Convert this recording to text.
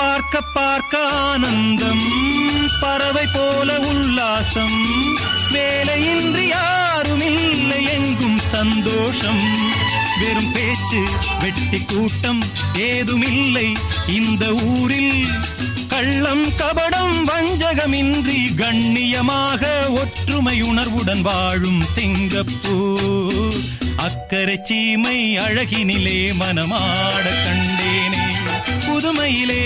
பார்க்க பார்க்க ஆனந்தம், பறவை போல உல்லாசம், வேலையின்றி யாரும் இல்லை எங்கும் சந்தோஷம். வெறும் பேச்சு வெட்டி கூட்டம் ஏதுமில்லை இந்த ஊரில். கள்ளம் கபடம் வஞ்சகமின்றி கண்ணியமாக ஒற்றுமை உணர்வுடன் வாழும் சிங்கப்பூர். அக்கரை சீமை அழகினிலே மனமாட கண்டேனே, புதுமையிலே